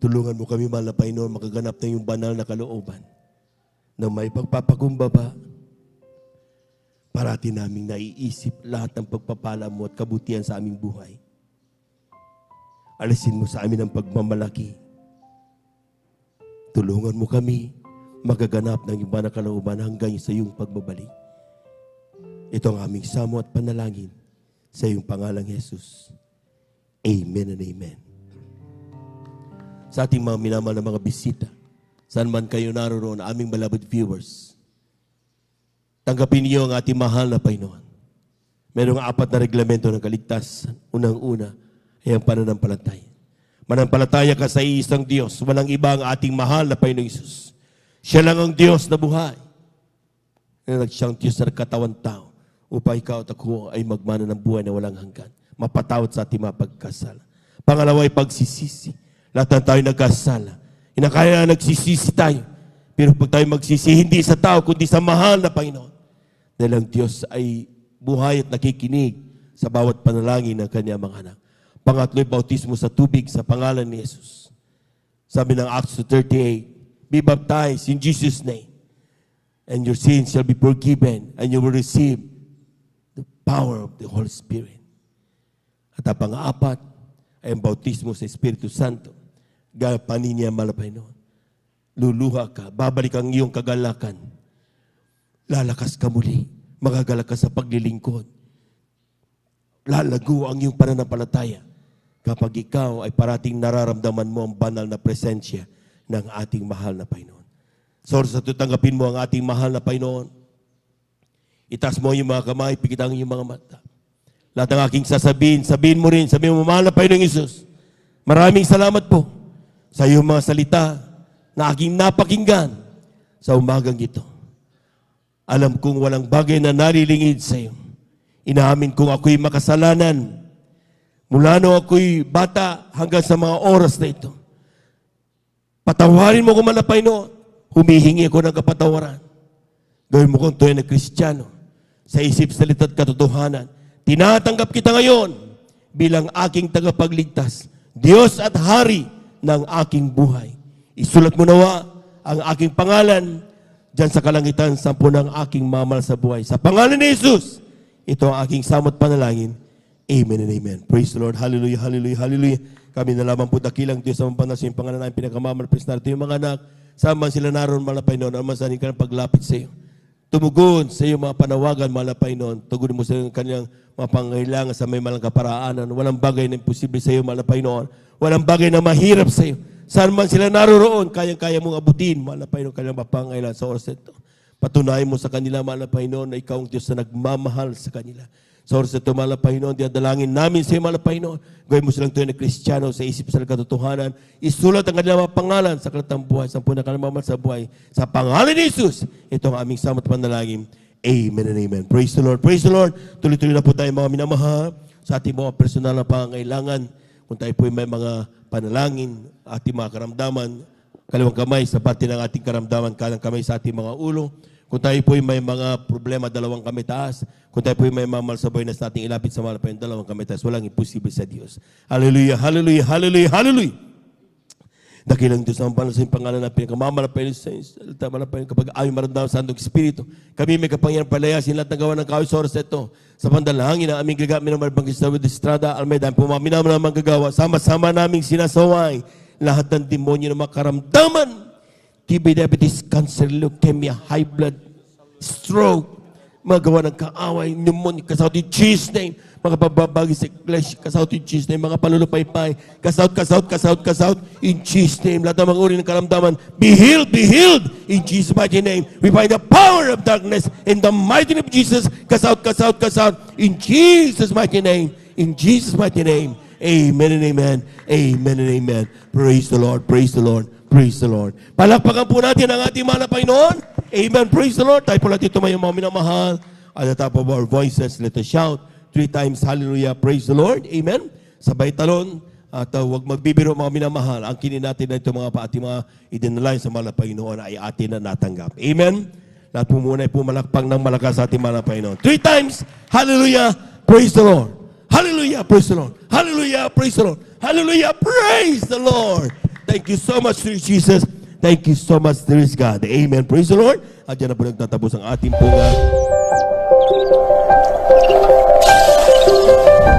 Tulungan mo kami, mahal na Panginoon, makaganap na yung banal na kalooban na may pagpapakumbaba. Parati naming naiisip lahat ng pagpapala mo at kabutihan sa aming buhay. Alisin mo sa amin ang pagmamalaki. Tulungan mo kami magaganap ng iba na kalooban hanggang sa iyong pagbabalik. Ito ang aming samo at panalangin sa iyong pangalang Jesus. Amen and amen. Sa ating mga minamahal na mga bisita, saan man kayo naroon, aming beloved viewers, tanggapin niyo ang ating mahal na Panginoon. Mayroong 4 na reglamento ng kaligtasan. Unang-una ay ang pananampalataya. Manampalataya ka sa iisang Diyos. Walang iba ang ating mahal na Panginoong Isus. Siya lang ang Diyos na buhay. Na nagsiyang Diyos na nagkatawang tao upang ikaw at ako ay magmana ng buhay na walang hanggan. Mapatawad sa ating mga pagkasala. Pangalawa ay pagsisisi. Lahat ng tayo nagkasala. Inakaya na nagsisisi tayo. Pero pag tayo magsisi, hindi sa tao, kundi sa mahal na Panginoon. Dahil ang Diyos ay buhay at nakikinig sa bawat panalangin ng kanyang mga anak. Pangatlo'y bautismo sa tubig sa pangalan ni Jesus. Sabi ng Acts 2:38, be baptized in Jesus' name, and your sins shall be forgiven, and you will receive the power of the Holy Spirit. At ang pang-apat ay ang bautismo sa Espiritu Santo. Gapanin niya, mahal na Panginoon. Luluha ka, babalik ang iyong kagalakan. Lalakas ka muli, magagalak ka sa paglilingkod. Lalago ang iyong pananampalataya kapag ikaw ay parating nararamdaman mo ang banal na presensya ng ating mahal na Panginoon. So, sa tutanggapin mo ang ating mahal na Panginoon, itaas mo yung mga kamay, pikit ang iyong mga mata. Lahat ng aking sabihin mo rin, sabihin mo, mahal na Panginoong Isus, maraming salamat po sa iyong mga salita na aking napakinggan sa umagang ito. Alam kong walang bagay na nalilingid sa iyo. Inaamin kong ako'y makasalanan mula nung ako'y bata hanggang sa mga oras na ito. Patawarin mo ko, mahal na Panginoon. Humihingi ako ng kapatawaran. Gawin mo kong tunay na Kristiyano sa isip, salita at katotohanan. Tinatanggap kita ngayon bilang aking tagapagligtas, Diyos at Hari ng aking buhay. Isulat mo nawa ang aking pangalan dyan sa kalangitan, sampu ng aking mamal sa buhay. Sa pangalan ni Jesus, ito ang aking samot panalangin. Amen and amen. Praise the Lord. Hallelujah, hallelujah, hallelujah. Kami na lamang po dakilang Diyos sa mampanas yung pangalan namin pinagkamamalapis na ito yung mga anak. Saan man sila naroon, mahal na Panginoon, ang masanin ka ng paglapit sa iyo. Tumugon sa iyo mga panawagan, mahal na Panginoon. Tugunin mo sa iyo kanyang mga pangailangan sa may malang kaparaanan. Walang bagay na imposible sa iyo, mahal na Panginoon. Walang bagay na mahirap sa iyo. Saan man sila naroon, kayang-kaya mong abutin, mahal na Panginoon, kanyang mapangailangan sa oras ito. Patunayan mo sa kanila, mahal na Panginoon, na ikaw ang Diyos na nagmamahal sa kanila. Sa oras ito, mahal na Panginoon, diadalangin namin sa iyo, mahal na Panginoon. Gawin mo silang tunay na Kristiyano sa isip sa katotohanan. Isulat ang kanilang mga pangalan sa kalatang buhay, sa punang kalamamahal sa buhay. Sa pangalan ni Jesus, ito ang aming samot panalangin. Amen and amen. Praise the Lord. Praise the Lord. Tuloy-tuloy na po tayo mga minamahal sa ating mga personal na pangangailangan. Kung tayo po may mga panalangin, ating mga karamdaman, kalawang kamay sa parte ng ating karamdaman, kanang kamay sa ating mga ulo. Kung tayo po may mga problema, dalawang kamay taas. Kung tayo po may mga malsabay na sa ating ilapit sa malapay, dalawang kamay taas. Walang imposible sa Diyos. Hallelujah, hallelujah, hallelujah, hallelujah. Dakilang Diyos ang pangalan sa pangalan na pinakamamalapay sa salita malapay kapag ayaw maramdaman sa Santong Espiritu. Kami may kapangyarihan palayasin lahat ng gawa ng kaaway sa oras na ito. Sa pandalangin ng aming gagamit ng Marbang Kristo with Estrada, Almeida, ang pumaminam ng mga gagawa, sama-sama naming sinasaway lahat ng demonyo na makaramdaman. TB, diabetes, cancer, leukemia, high blood, stroke, magawa ng kaaway, pneumonia, cast out in Jesus' name. Mga pababagi sa iglesia, cast out in Jesus' name. Mga panulupaypay, cast out, cast out, cast out, cast out in Jesus' name. Lahat ng mga uri ng karamdaman, be healed in Jesus' mighty name. We find the power of darkness in the mighty name of Jesus. Cast out, cast out, cast out in Jesus' mighty name. In Jesus' mighty name. Amen and amen. Amen and amen. Praise the Lord, praise the Lord, praise the Lord. Palakpakan po natin ang ating mahal na Panginoon. Amen. Praise the Lord. Tayo po natin tumayo mga minamahal. At the top of our voices, let us shout 3 times, hallelujah, praise the Lord. Amen. Sabay talon. At huwag magbibiro mga minamahal. Ang kinin natin na ito mga ating mga idinalay sa mahal na Panginoon ay atin na natanggap. Amen. Lahat po muna ay pumalakpang ng malakas sa ating mahal na Panginoon. 3 times, hallelujah, praise the Lord. Hallelujah, praise the Lord. Hallelujah, praise the Lord. Hallelujah, praise the Lord. Thank you so much, dear Jesus. Thank you so much, dear God. Amen. Praise the Lord. At yan na po nagtatapos ang ating pong